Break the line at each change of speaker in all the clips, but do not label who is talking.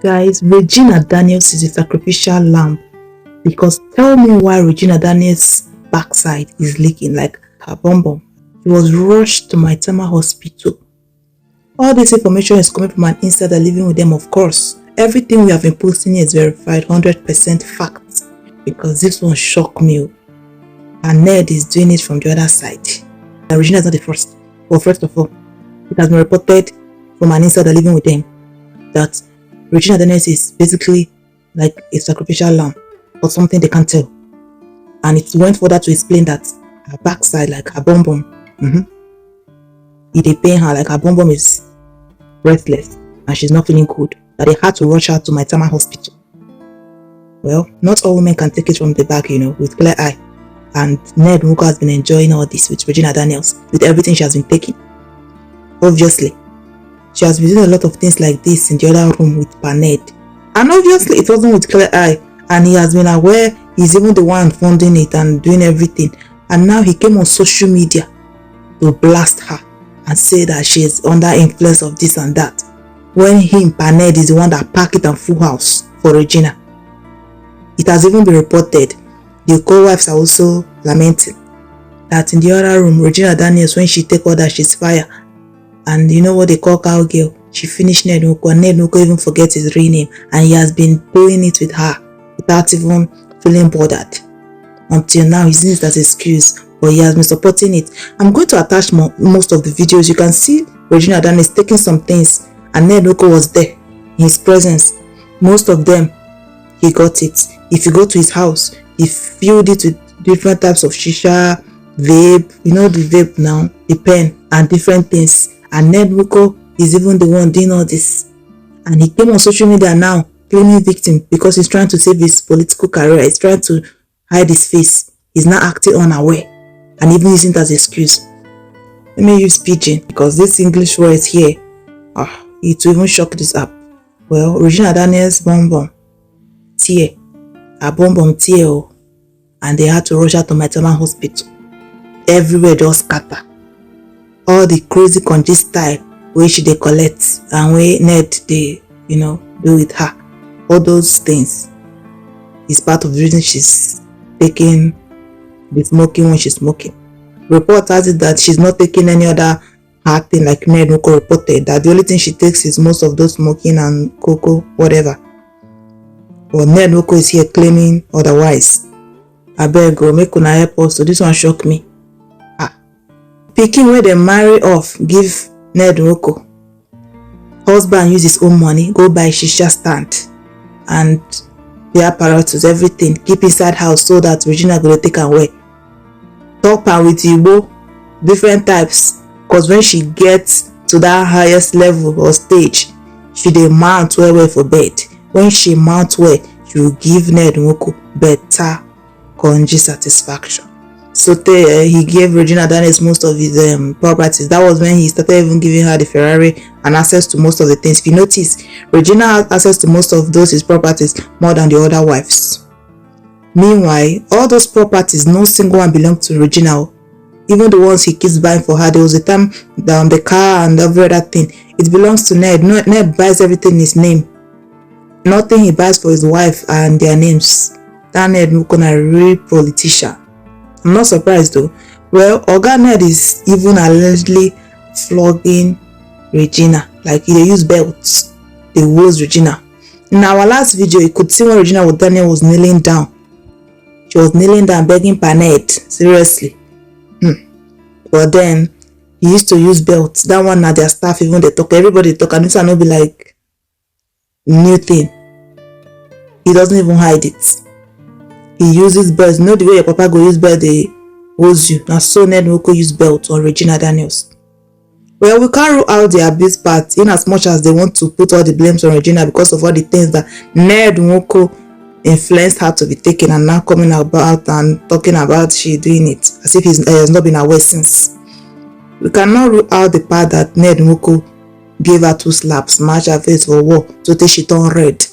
Guys, Regina Daniels is a sacrificial lamb, because tell me why Regina Daniels' backside is leaking like her bum bum. She was rushed to my Tama hospital. All this information is coming from an insider living with them, of course. Everything we have been posting is verified, 100% facts, because this one shocked me. And Ned is doing it from the other side. And Regina is not the first. Well, first of all, it has been reported from an insider living with them that Regina Daniels is basically like a sacrificial lamb or something they can't tell. And it went further to explain that her backside, like her bum bum, it pain her, like her bum bum is restless and she's not feeling good. That they had to rush her to my Tama hospital. Well, not all women can take it from the back, with clear eye. And Ned Nwoko has been enjoying all this with Regina Daniels, with everything she has been taking. Obviously, she has been doing a lot of things like this in the other room with Ned. And obviously, it wasn't with clear eye. And he has been aware he's even the one funding it and doing everything. And now he came on social media to blast her and say that she is under influence of this and that, when him, Ned, is the one that packed it and full house for Regina. It has even been reported, the co-wives are also lamenting, that in the other room, Regina Daniels, when she take all that, she's fire. And you know what they call cowgirl? She finished Ned Nwoko, and Ned Nwoko even forget his real name, and he has been doing it with her without even feeling bothered. Until now, he's using it as an excuse, but he has been supporting it. I'm going to attach most of the videos. You can see Regina Daniels taking some things, and Ned Nwoko was there in his presence. Most of them, he got it. If you go to his house, he filled it with different types of shisha, vape, the vape now, the pen, and different things. And Ned Nwoko is even the one doing all this. And he came on social media now, claiming victim, because he's trying to save his political career. He's trying to hide his face. He's not acting unaware, and even using it as an excuse. Let me use pidgin, because this English word here, it will even shock this app. Well, Regina Daniels' bum bum tear, her bum bum tear, and they had to rush her to my Tama hospital. Everywhere just scatter. All the crazy country style where she they collect and where Ned they do with her, all those things is part of the reason she's taking the smoking when she's smoking. Report has it that she's not taking any other hard thing like Ned Nwoko reported, that the only thing she takes is most of those smoking and cocoa, whatever. But Ned Nwoko is here claiming otherwise. I beg go make una help us. So this one shocked me. Pikin where they marry off give Ned Nwoko. Husband use his own money, go buy shisha stand and the apparatus, everything, keep inside house so that Regina go take away. Top her with Igbo, different types. Because when she gets to that highest level or stage, she dey mount well for bed. When she mount well, she will give Ned Nwoko better congee satisfaction. So he gave Regina Daniels most of his properties. That was when he started even giving her the Ferrari and access to most of the things. If you notice, Regina has access to most of his properties more than the other wives. Meanwhile, all those properties, no single one belonged to Regina. Even the ones he keeps buying for her, there was a time down the car and every other thing, it belongs to Ned. Ned buys everything in his name. Nothing he buys for his wife and their names. That Ned Nwoko a real politician. I'm not surprised though. Well, Oga Ned is even allegedly flogging Regina. Like they use belts. They woes Regina. In our last video, you could see when Regina Daniels was kneeling down. She was kneeling down begging Ned. Seriously. But then he used to use belts. That one now their staff even they talk. Everybody talk, and this will not be like new thing. He doesn't even hide it. He uses belts. You know the way your papa go use belt, they hose you. Now so Ned Nwoko use belt on Regina Daniels. Well, we can't rule out the abuse part in as much as they want to put all the blames on Regina because of all the things that Ned Nwoko influenced her to be taken, and now coming about and talking about she doing it as if he has not been aware since. We cannot rule out the part that Ned Nwoko gave her 2 slaps, smashed her face for war, so that she turned red.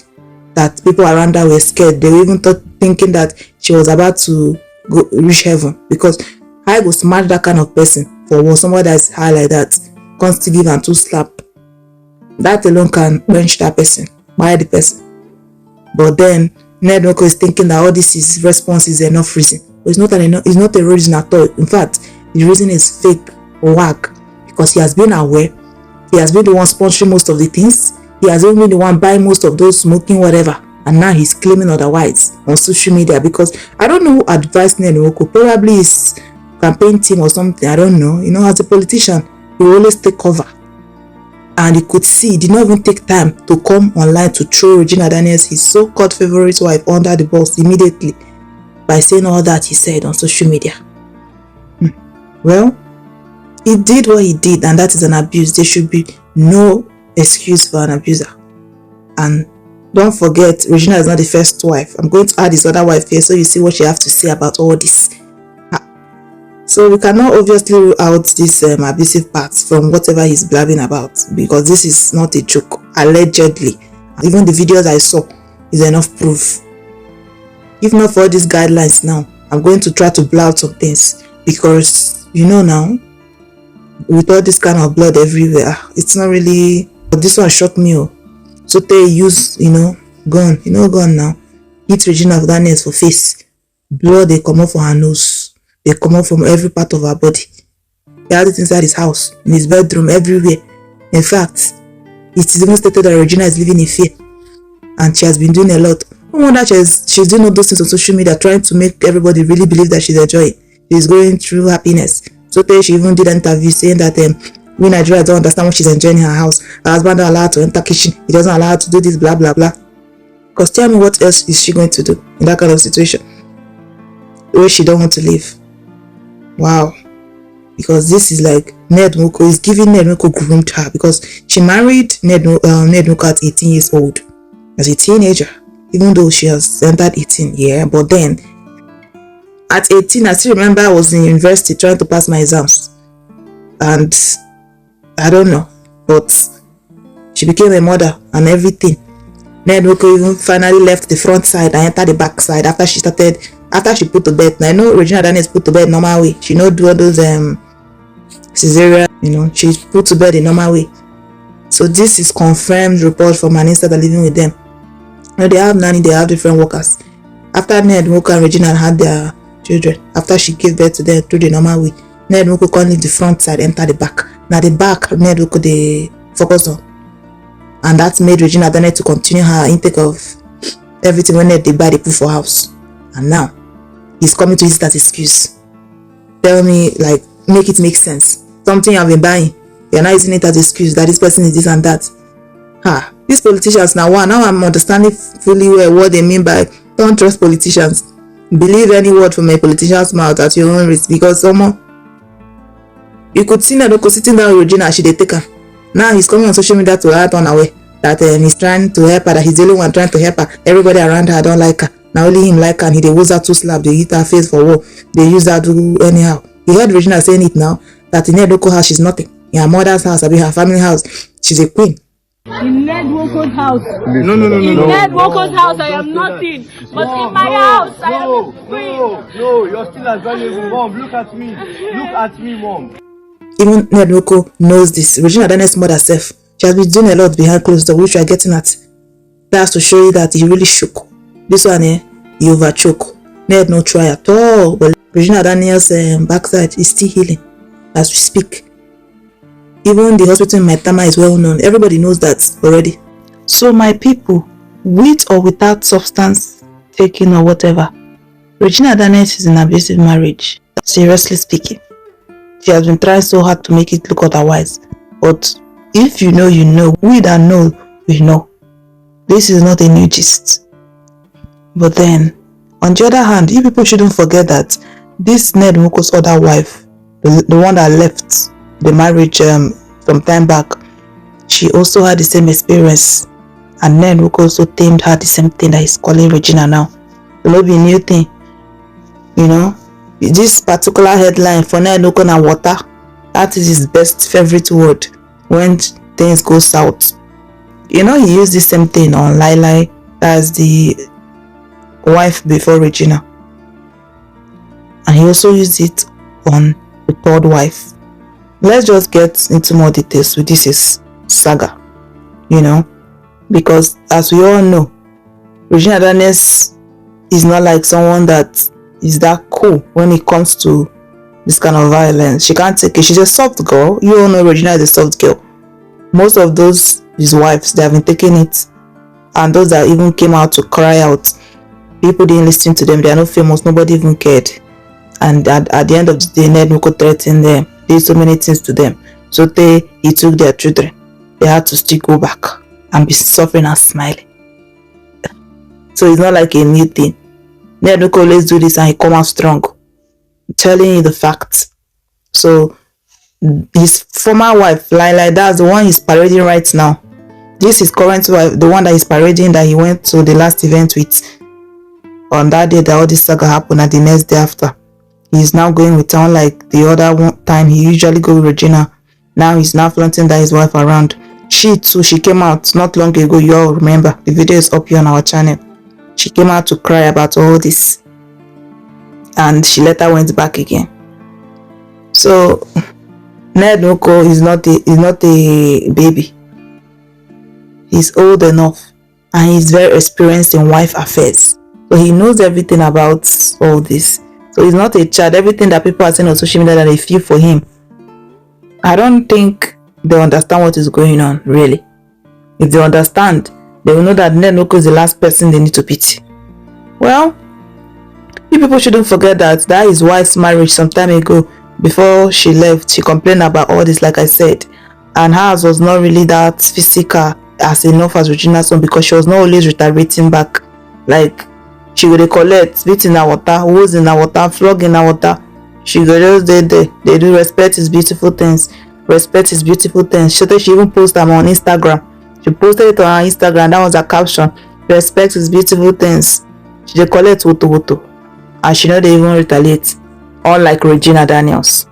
That people around her were scared. They were even thinking that she was about to go reach heaven, because I go smash that kind of person for war, somebody that's high like that, constantly give her 2 slaps. That alone can quench that person. marry the person. But then Ned Nwoko is thinking that all this is response is enough reason. But it's not a reason at all. In fact, the reason is fake or whack, because he has been aware. He has been the one sponsoring most of the things. He has been the one buying most of those smoking whatever. And now he's claiming otherwise on social media, because I don't know who advised Ned Nwoko. Probably his campaign team or something. I don't know. You know, as a politician, he will always take cover. And he could see, he did not even take time to come online to throw Regina Daniels, his so-called favorite wife, under the bus immediately by saying all that he said on social media. Well, he did what he did, and that is an abuse. There should be no excuse for an abuser. And don't forget, Regina is not the first wife. I'm going to add his other wife here so you see what she has to say about all this. So we cannot obviously rule out this abusive parts from whatever he's blabbing about, because this is not a joke. Allegedly, even the videos I saw is enough proof. If not for these guidelines now, I'm going to try to blab some things, because you know now, with all this kind of blood everywhere, it's not really. But this one shocked me. So they use, gun, gun now, hit Regina Daniels for face, blood they come off for her nose. They come out from every part of her body. He had it inside his house, in his bedroom, everywhere. In fact, it is even stated that Regina is living in fear, and she has been doing a lot. No wonder she's doing all those things on social media, trying to make everybody really believe that she's enjoying. She's going through happiness. So she even did an interview saying that we Nigerians don't understand what she's enjoying in her house. Her husband don't allow her to enter kitchen. He doesn't allow her to do this, blah blah blah. Because tell me, what else is she going to do in that kind of situation where she don't want to live? Wow. Because this is like Ned Nwoko is giving Ned Nwoko groomed her, because she married Ned Nwoko at 18 years old as a teenager, even though she has entered 18. Yeah, but then at 18, I still remember I was in university trying to pass my exams, and I don't know, but she became a mother and everything. Ned Nwoko even finally left the front side and entered the back side after she put to bed. Now, I know Regina Daniels put to bed normal way. She know do all those cesarean, she put to bed the normal way. So this is confirmed report from an insider living with them. They have nanny, they have different workers. After Ned Nwoko and Regina had their children, after she gave birth to them through the normal way, Ned Nwoko can't leave the front side, enter the back. Now the back, Ned Nwoko they focus on. And that made Regina Daniels to continue her intake of everything when they buy the put for house. And now he's coming to use it as excuse. Tell me, like, make it make sense. Something I've been buying, you're not using it as excuse that this person is this and that. These politicians now I'm understanding fully well what they mean by don't trust politicians. Believe any word from a politician's mouth at your own risk, because you could see Ned Nwoko sitting down with Regina, she they take her. Now he's coming on social media to her turn away, that he's trying to help her, that he's the only one trying to help her. Everybody around her don't like her. Now only him like her, and he they use her to slap, they hit her face for war, they use her to anyhow. You heard Regina saying it now, that in Ned Nwoko house she's nothing. In her mother's house, her family house, she's a queen.
In Ned Nwoko's house.
No.
In Ned Nwoko's house, I am nothing. But in my house, I am a queen.
No, you're still as valuable, Mom. Look at me. Look at me, Mom.
Even Ned Nwoko knows this. Regina Daniels' mother herself, she has been doing a lot behind closed doors, which we are getting at. That's to show you that he really shook. This one, he overchoke. Ned no try at all. But Regina Daniels' backside is still healing as we speak. Even the hospital in Maitama is well known. Everybody knows that already. So my people, with or without substance taking or whatever, Regina Daniels is in an abusive marriage. Seriously speaking. She has been trying so hard to make it look otherwise. But if you know, you know. We that know, we know. This is not a new gist. But then, on the other hand, you people shouldn't forget that this Ned Nwoko's other wife, the one that left the marriage some time back, she also had the same experience, and Ned Nwoko also tamed her the same thing that he's calling Regina now. It will be a new thing, This particular headline for Ned Nwoko na water, that is his best favorite word when things go south. He used the same thing on Lai, that's the wife before Regina, and he also used it on the third wife. Let's just get into more details with this is saga. because as we all know, Regina Daniels is not like someone that is that cool when it comes to this kind of violence. She can't take it. She's a soft girl. You all know Regina is a soft girl. Most of those his wives, they have been taking it, and those that even came out to cry out, people didn't listen to them. They are not famous. Nobody even cared. And at the end of the day, Ned Nwoko threatened them, did so many things to them. So he took their children. They had to still go back and be suffering and smiling. So it's not like a new thing. Ned Nwoko always do this and he come out strong. I'm telling you the facts. So his former wife, like that's the one he's parading right now. This is current wife, the one that he's parading, that he went to the last event with on that day that all this saga happened, and the next day after. He's now going with her, like the other one time he usually go with Regina. Now he's now flaunting that his wife around. She too, she came out not long ago. You all remember, the video is up here on our channel. She came out to cry about all this, and she later went back again. So Ned Nwoko is not a baby. He's old enough, and he's very experienced in wife affairs. So he knows everything about all this. So he's not a child. Everything that people are saying on social media that they feel for him, I don't think they understand what is going on, really. If they understand, they will know that Ned Nwoko is the last person they need to pity. Well, you people shouldn't forget that his wife's marriage some time ago. Before she left, she complained about all this, like I said. And hers was not really that physical as enough as Regina's own, because she was not always retaliating back. Like, she would collect, beat in her water, hose in her water, flog in her water. She would just they do respect his beautiful things. Respect his beautiful things. She even posted them on Instagram. She posted it on her Instagram. That was her caption. Respect his beautiful things. She dey collect woto. And she know they even retaliate. Unlike Regina Daniels,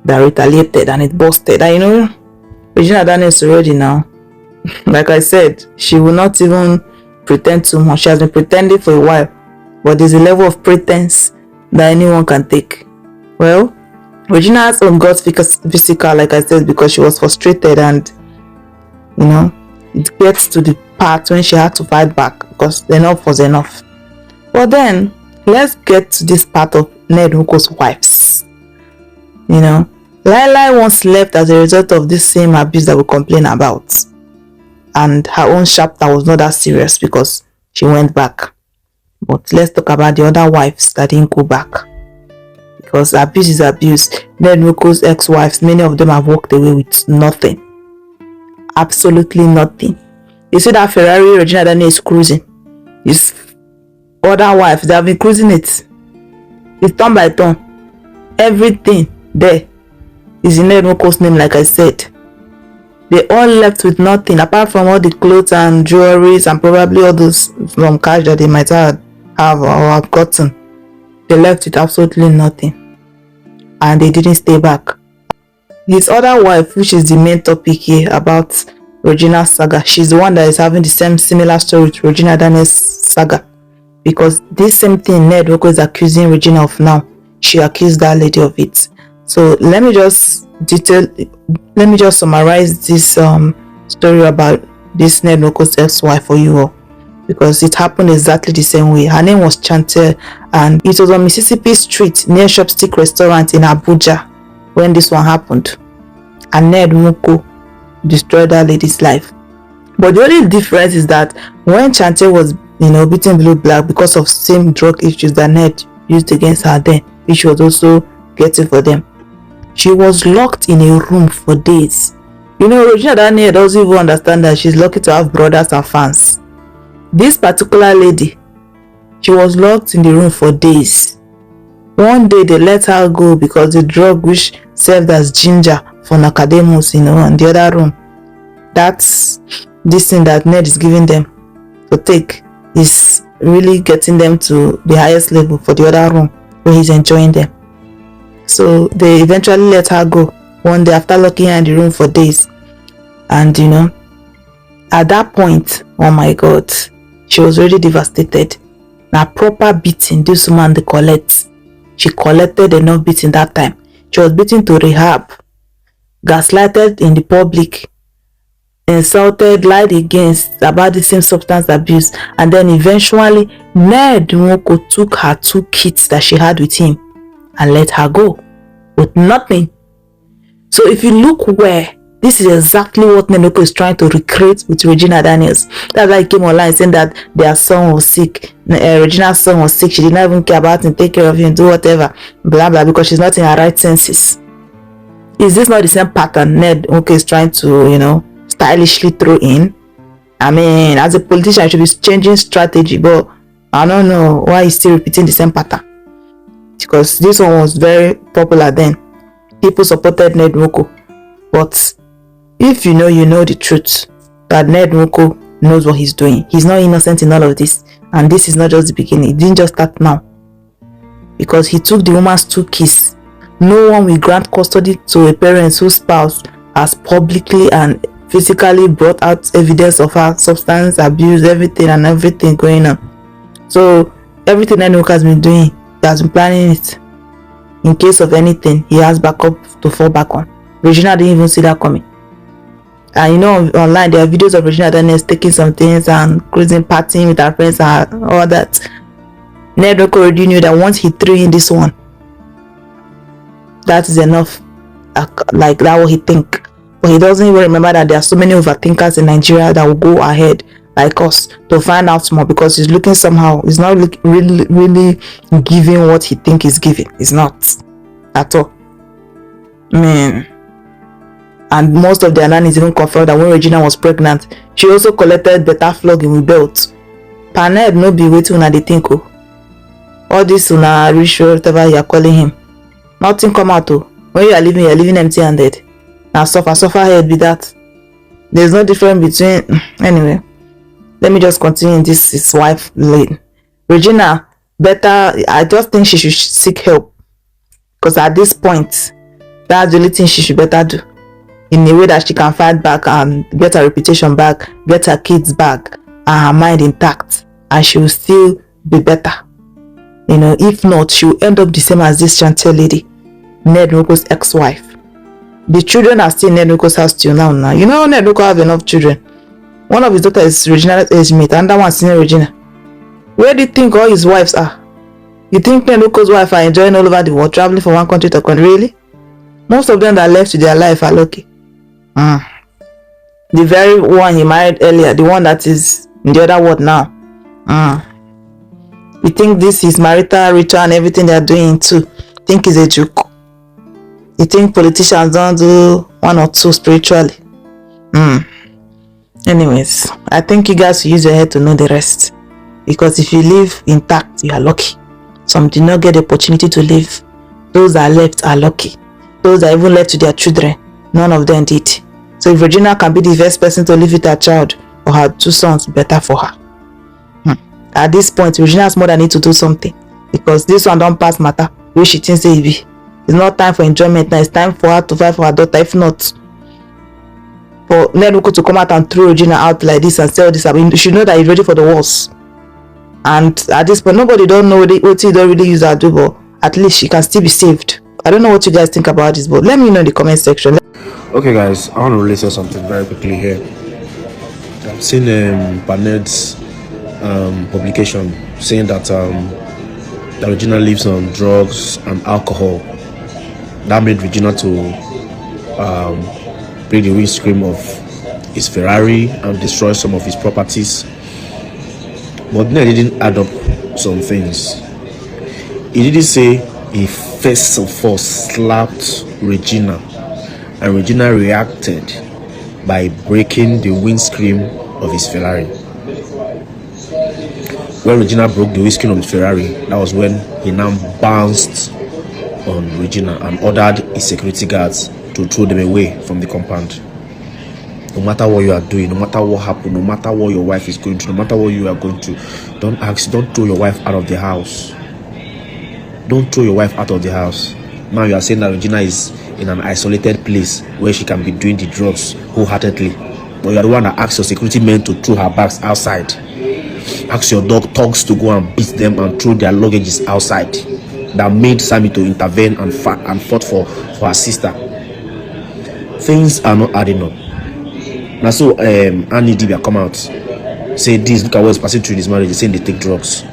that retaliated and it busted. And you know, Regina Daniels already now. Like I said, she will not even pretend too much. She has been pretending for a while. But there's a level of pretense that anyone can take. Well, Regina's own got physical, like I said, because she was frustrated, and you know, it gets to the part when she had to fight back because enough was enough. But then, let's get to this part of Ned Nwoko's wives. You know, Lai once left as a result of this same abuse that we complain about. And her own chapter was not that serious because she went back. But let's talk about the other wives that didn't go back. Because abuse is abuse. Ned Nwoko's ex-wives, many of them have walked away with nothing. Absolutely nothing. You see that Ferrari Regina Daniels is cruising. His other wives, they have been cruising it. It's turn by turn. Everything there is in Ned Nwoko's name, like I said. They all left with nothing apart from all the clothes and jewelries and probably all those from cash that they might have or have gotten. They left with absolutely nothing. And they didn't stay back. His other wife, which is the main topic here about Regina's saga, she's the one that is having the same similar story to Regina Daniels' saga. Because this same thing Ned Nwoko is accusing Regina of now, she accused that lady of it. So let me just summarize this story about this Ned Nwoko's ex-wife for you all, because it happened exactly the same way. Her name was Chantel, and it was on Mississippi Street near Chopstick Restaurant in Abuja when this one happened. And Ned Nwoko destroyed that lady's life. But the only difference is that when Chantel was, beaten blue black because of same drug issues that Ned used against her then, which was also getting for them, she was locked in a room for days. Regina Daniels doesn't even understand that she's lucky to have brothers and fans. This particular lady, she was locked in the room for days. One day they let her go because the drug which served as ginger for Nakademus, in the other room, that's this thing that Ned is giving them to take, is really getting them to the highest level for the other room where he's enjoying them. So they eventually let her go one day after locking her in the room for days. And at that point, oh my God, she was already devastated. Now proper beating this woman they collect. She collected enough beating that time. She was beaten to rehab, gaslighted in the public, insulted, lied against about the same substance abuse, and then eventually Ned Nwoko took her 2 kids that she had with him and let her go with nothing. So if you look where, this is exactly what Ned Nwoko is trying to recreate with Regina Daniels. That's why he came online saying that their son was sick. Regina's son was sick. She did not even care about him, take care of him, do whatever, blah blah, because she's not in her right senses. Is this not the same pattern Ned Nwoko is trying to, stylishly throw in? I mean, as a politician, I should be changing strategy, but I don't know why he's still repeating the same pattern. Because this one was very popular then. People supported Ned Nwoko. But if you know the truth, that Ned Nwoko knows what he's doing. He's not innocent in all of this. And this is not just the beginning. It didn't just start now. Because he took the woman's 2 kids. No one will grant custody to a parent whose spouse has publicly and physically brought out evidence of her substance abuse, everything going on. So everything Ned Nwoko has been doing, he has been planning it. In case of anything, he has backup to fall back on. Regina didn't even see that coming. And online there are videos of Regina Daniels taking some things and cruising, partying with her friends and all that. Ned Nwoko already knew that once he threw in this one, that is enough. Like that what he think. But he doesn't even remember that there are so many overthinkers in Nigeria that will go ahead like us to find out more, because he's looking somehow. He's not really giving what he think he's giving. He's not at all. And most of their nannies even confirmed that when Regina was pregnant, she also collected better flogging with belt. Paned no be waiting una dey think o. All this una ritual, whatever you are calling him, nothing come out o. When you are living empty-handed. Now suffer head be that. There's no difference between. Anyway, let me just continue in this his wife lane. Regina, I just think she should seek help, because at this point, that's the only thing she should better do, in a way that she can fight back and get her reputation back, get her kids back, and her mind intact, and she will still be better. If not, she will end up the same as this Chantel lady, Ned Nwoko's ex-wife. The children are still in Ned Nwoko's house till now. Ned Nwoko have enough children. One of his daughters is Regina's age mate, and that one is senior Regina. Where do you think all his wives are? You think Ned Nwoko's wife are enjoying all over the world, traveling from one country to another? Really? Most of them that left to their life are lucky. The very one he married earlier, the one that is in the other world now. You think this is marital ritual and everything they are doing too? Think is a joke? You think politicians don't do 1 or 2 spiritually? Anyways, I think you guys use your head to know the rest. Because if you live intact, you are lucky. Some did not get the opportunity to live. Those that left are lucky. Those that even left to their children, none of them did. So if Regina can be the first person to live with her child or her 2 sons, better for her. At this point, Regina's mother need to do something, because this one don't pass matter where she thinks it be. It's not time for enjoyment now. It's time for her to fight for her daughter. If not, for Ned Nwoko to come out and throw Regina out like this and say all this, you should know that he's ready for the worst. And at this point, nobody don't know what he don't really use her do, but at least she can still be saved. I don't know what you guys think about this, but let me know in the comment section.
Okay guys, I want to really say something very quickly here. I've seen Paned's publication saying that Regina lives on drugs and alcohol. That made Regina to break the windscreen of his Ferrari and destroy some of his properties. But Ned didn't add up some things. He didn't say he first of all slapped Regina, and Regina reacted by breaking the windscreen of his Ferrari. When Regina broke the windscreen of his Ferrari, that was when he now bounced on Regina and ordered his security guards to throw them away from the compound. No matter what you are doing, no matter what happened, no matter what your wife is going through, no matter what you are going through, don't throw your wife out of the house. Don't throw your wife out of the house. Now you are saying that Regina is in an isolated place where she can be doing the drugs wholeheartedly. But you are the one that asked your security men to throw her bags outside. Ask your dog thugs to go and beat them and throw their luggages outside. That made Sammy to intervene and fought for her sister. Things are not adding up. Now so Annie Dibia come out, say this, look at what's passing through this marriage, they say they take drugs.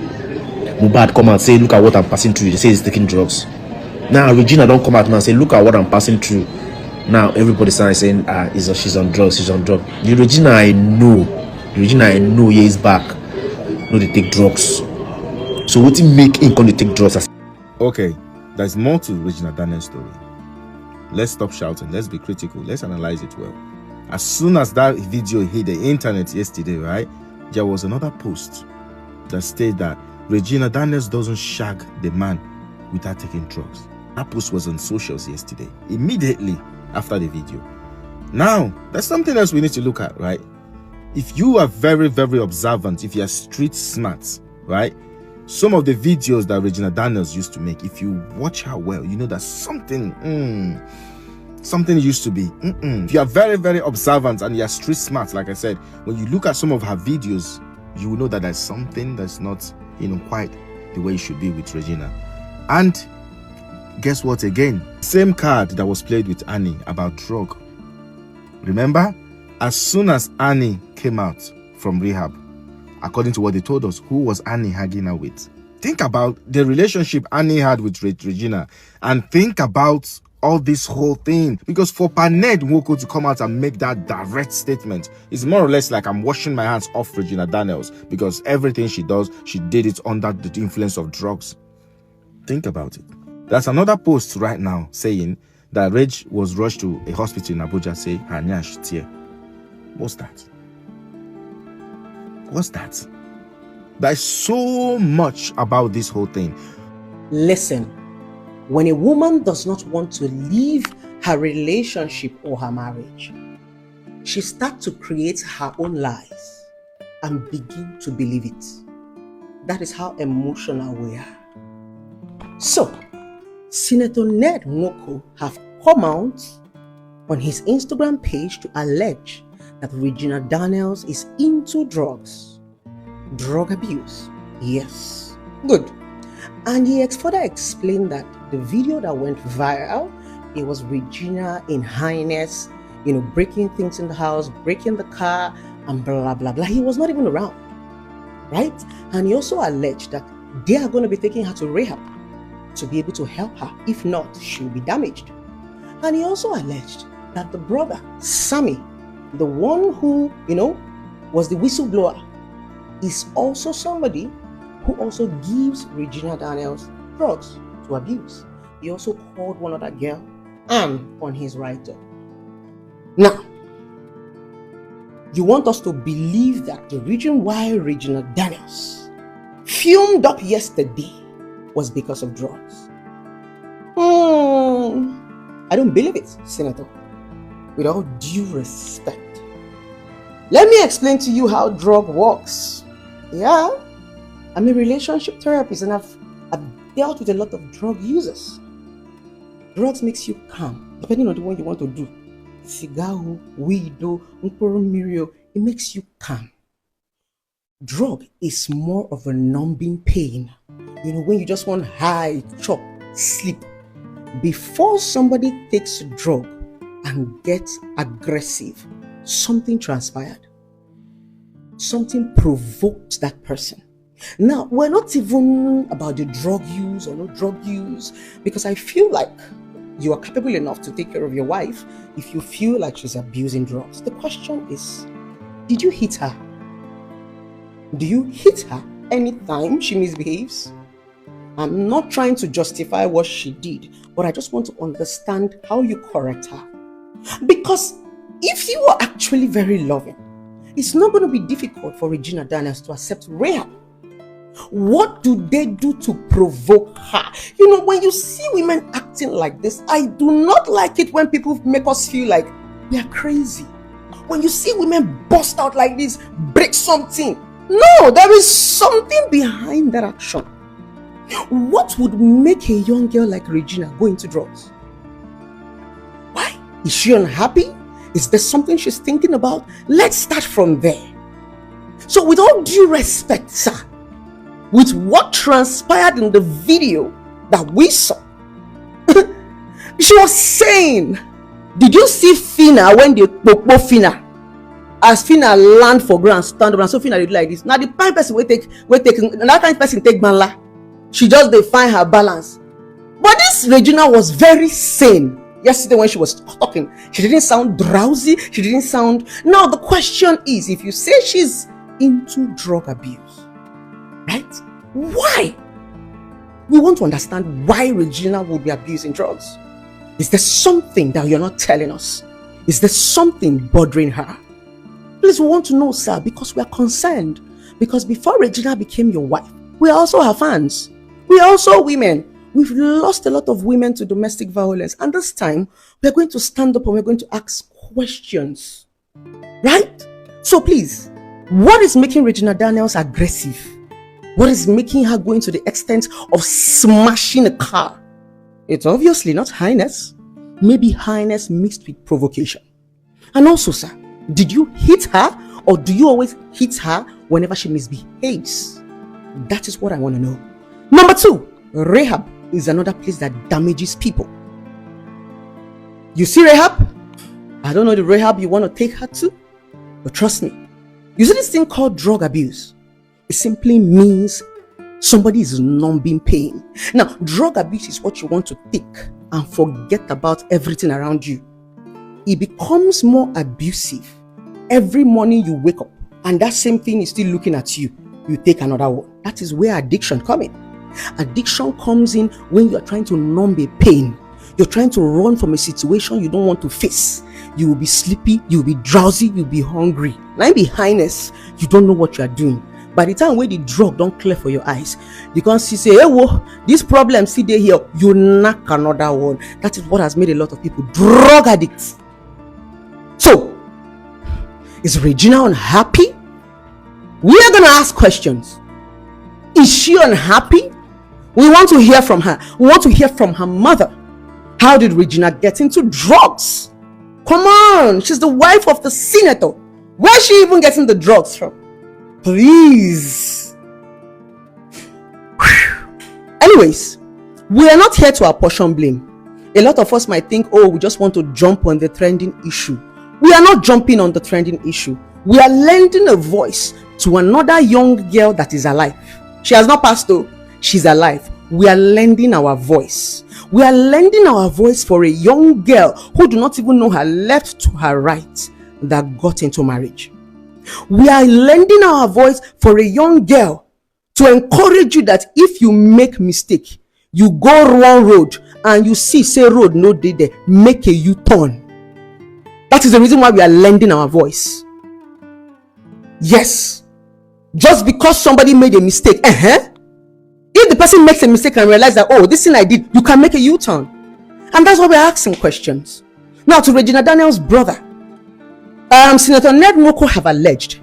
Mubad come out, say look at what I'm passing through, they say he's taking drugs. Now Regina don't come out now, say look at what I'm passing through. Now everybody starts saying she's on drugs, she's on drugs. The Regina I know yeah is back. No, they take drugs. So what you make him come to take drugs?
Okay, there's more to Regina Daniels' story. Let's stop shouting, let's be critical, let's analyze it well. As soon as that video hit the internet yesterday, right, there was another post that stated that Regina Daniels doesn't shag the man without taking drugs. That post was on socials yesterday, immediately after the video. Now, there's something else we need to look at, right? If you are very, very observant, if you are street smart, right, some of the videos that Regina Daniels used to make, if you watch her well, you know that something used to be. If you are very, very observant and you are street smart, like I said, when you look at some of her videos, you will know that there's something that's not, quite the way it should be with Regina. And guess what again? Same card that was played with Annie about drug. Remember? As soon as Annie came out from rehab, according to what they told us, who was Annie hanging out with? Think about the relationship Annie had with Regina, and think about all this whole thing. Because for Ned Nwoko to come out and make that direct statement is more or less like I'm washing my hands off Regina Daniels, because everything she does, she did it under the influence of drugs. Think about it. There's another post right now saying that Reg was rushed to a hospital in Abuja, say her nyash tear. What's that? What's that? There's so much about this whole thing.
Listen, when a woman does not want to leave her relationship or her marriage, she starts to create her own lies and begin to believe it. That is how emotional we are. So, Senator Ned Nwoko have come out on his Instagram page to allege that Regina Daniels is into drugs. Drug abuse. Yes. Good. And he further explained that the video that went viral, it was Regina in highness, breaking things in the house, breaking the car, and blah, blah, blah. He was not even around. Right? And he also alleged that they are going to be taking her to rehab to be able to help her. If not, she'll be damaged. And he also alleged that the brother, Sammy, the one who, was the whistleblower, is also somebody who also gives Regina Daniels drugs to abuse. He also called one other girl Anne on his write-up. Now, you want us to believe that the reason why Regina Daniels filmed up yesterday was because of drugs? I don't believe it, Senator. With all due respect, let me explain to you how drug works. Yeah, I'm a relationship therapist and I've dealt with a lot of drug users. Drugs makes you calm, depending on the one you want to do. Cigar, weed, mirio, it makes you calm. Drug is more of a numbing pain. When you just want high, chop, sleep. Before somebody takes a drug and gets aggressive, something transpired. Something provoked that person. Now, we're not even about the drug use or no drug use, because I feel like you are capable enough to take care of your wife if you feel like she's abusing drugs. The question is, did you hit her? Do you hit her anytime she misbehaves? I'm not trying to justify what she did, but I just want to understand how you correct her. Because if you are actually very loving, it's not going to be difficult for Regina Daniels to accept rehab. What do they do to provoke her? When you see women acting like this, I do not like it when people make us feel like we are crazy. When you see women bust out like this, break something. No, there is something behind that action. What would make a young girl like Regina go into drugs? Why? Is she unhappy? Is there something she's thinking about? Let's start from there. So with all due respect, sir, with what transpired in the video that we saw, she was saying, did you see Fina when they popo Fina? as Fina land for ground, stand up, and so Fina dey do like this. Now the kind person we take that kind of person take banla. She just dey find her balance. But this Regina was very sane. Yesterday when she was talking, she didn't sound drowsy. She didn't sound. Now the question is, if you say she's into drug abuse, right? Why? We want to understand why Regina would be abusing drugs. Is there something that you're not telling us? Is there something bothering her? Please, we want to know, sir, because we are concerned. Because before Regina became your wife, we are also her fans. We are also women. We've lost a lot of women to domestic violence. And this time, we're going to stand up and we're going to ask questions. Right? So please, what is making Regina Daniels aggressive? What is making her going to the extent of smashing a car? It's obviously not highness. Maybe highness mixed with provocation. And also, sir, did you hit her, or do you always hit her whenever she misbehaves? That is what I want to know. Number 2, rehab is another place that damages people. You see rehab? I don't know the rehab you want to take her to, but trust me, you see this thing called drug abuse? It simply means somebody is numbing pain. Now, drug abuse is what you want to take and forget about everything around you. It becomes more abusive every morning you wake up and that same thing is still looking at you. You take another one. That is where addiction comes in. Addiction comes in when you're trying to numb a pain. You're trying to run from a situation you don't want to face. You will be sleepy, you will be drowsy, you'll be hungry. Now be highness, you don't know what you are doing. By the time when the drug don't clear for your eyes, you can't see, say, hey, whoa, this problem, see they here, you knock another one. That is what has made a lot of people drug addicts. So, is Regina unhappy? We are going to ask questions. Is she unhappy? We want to hear from her. We want to hear from her mother. How did Regina get into drugs? Come on, she's the wife of the senator. Where's she even getting the drugs from? Please. Anyways, we are not here to apportion blame. A lot of us might think, oh, we just want to jump on the trending issue. We are not jumping on the trending issue. We are lending a voice to another young girl that is alive. She has not passed though. She's alive. We are lending our voice. We are lending our voice for a young girl who do not even know her left to her right that got into marriage. We are lending our voice for a young girl to encourage you that if you make mistake, you go wrong road and you see say road no dey there, make a U-turn. That is the reason why we are lending our voice. Yes. Just because somebody made a mistake, if the person makes a mistake and realize that, oh, this thing I did, you can make a U-turn. And that's why we're asking questions. Now, to Regina Daniels' brother, Senator Ned Nwoko have alleged,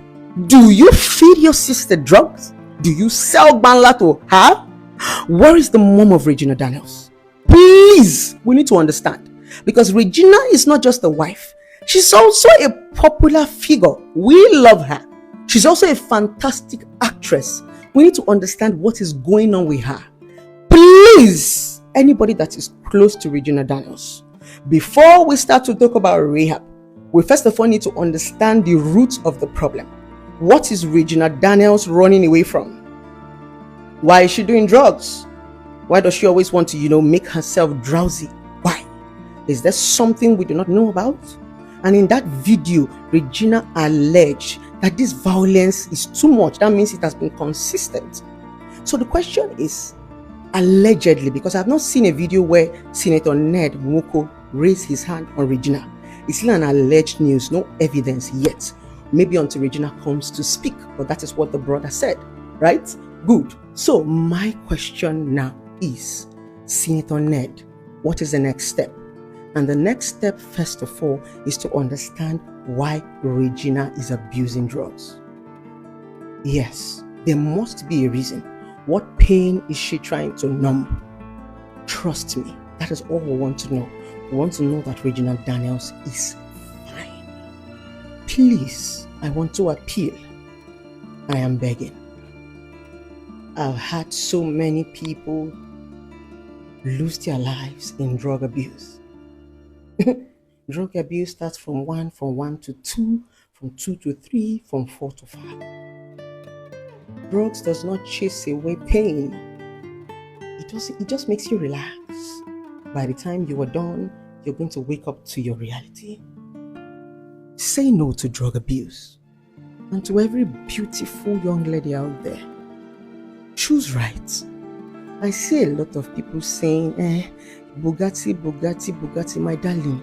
do you feed your sister drugs? Do you sell banla to her? Where is the mom of Regina Daniels? Please, we need to understand. Because Regina is not just a wife. She's also a popular figure. We love her. She's also a fantastic actress. We need to understand what is going on with her. Please, anybody that is close to Regina Daniels, before we start to talk about rehab, we first of all need to understand the root of the problem. What is Regina Daniels running away from? Why is she doing drugs? Why does she always want to, make herself drowsy? Why? Is there something we do not know about? And in that video, Regina alleged that this violence is too much. That means it has been consistent. So the question is, allegedly, because I've not seen a video where Senator Ned Nwoko raised his hand on Regina. It's still an alleged news, no evidence yet. Maybe until Regina comes to speak, but that is what the brother said, right? Good. So my question now is, Senator Ned, what is the next step? And the next step, first of all, is to understand why Regina is abusing drugs. Yes, there must be a reason. What pain is she trying to numb? Trust me, that is all we want to know. We want to know that Regina Daniels is fine. Please, I want to appeal. I am begging. I've had so many people lose their lives in drug abuse. Drug abuse starts from one to two, from 2 to 3, from 4 to 5. Drugs does not chase away pain. It just makes you relax. By the time you are done, you're going to wake up to your reality. Say no to drug abuse. And to every beautiful young lady out there, choose right. I see a lot of people saying, Bugatti, Bugatti, Bugatti, my darling.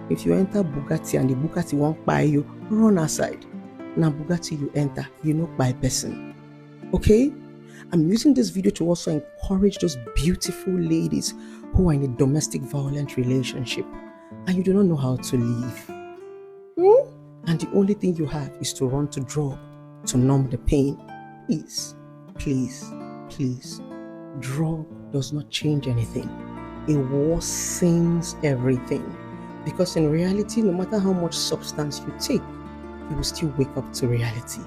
If you enter Bugatti and the Bugatti won't buy you, run aside. Now Bugatti you enter, you know by person. Okay? I'm using this video to also encourage those beautiful ladies who are in a domestic violent relationship and you do not know how to leave. And the only thing you have is to run to drug to numb the pain. Please, please, please. Drug does not change anything. It worsens everything. Because in reality, no matter how much substance you take, you will still wake up to reality.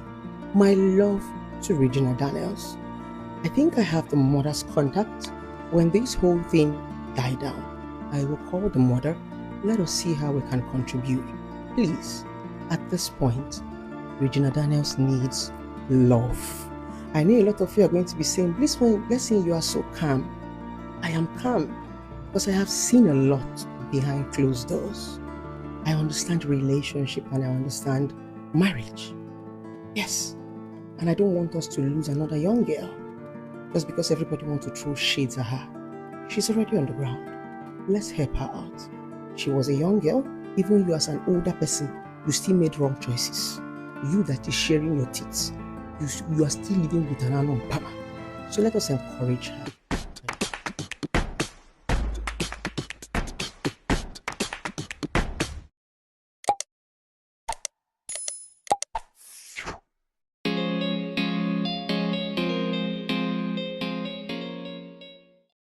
My love to Regina Daniels. I think I have the mother's contact. When this whole thing die down, I will call the mother. Let us see how we can contribute. Please, at this point, Regina Daniels needs love. I know a lot of you are going to be saying, Blessing, you are so calm. I am calm because I have seen a lot behind closed doors. I understand relationship and I understand marriage. Yes. And I don't want us to lose another young girl just because everybody wants to throw shades at her. She's already on the ground. Let's help her out. She was a young girl. Even you as an older person, you still made wrong choices. You that is sharing your teeth, you are still living with an unknown power. So let us encourage her.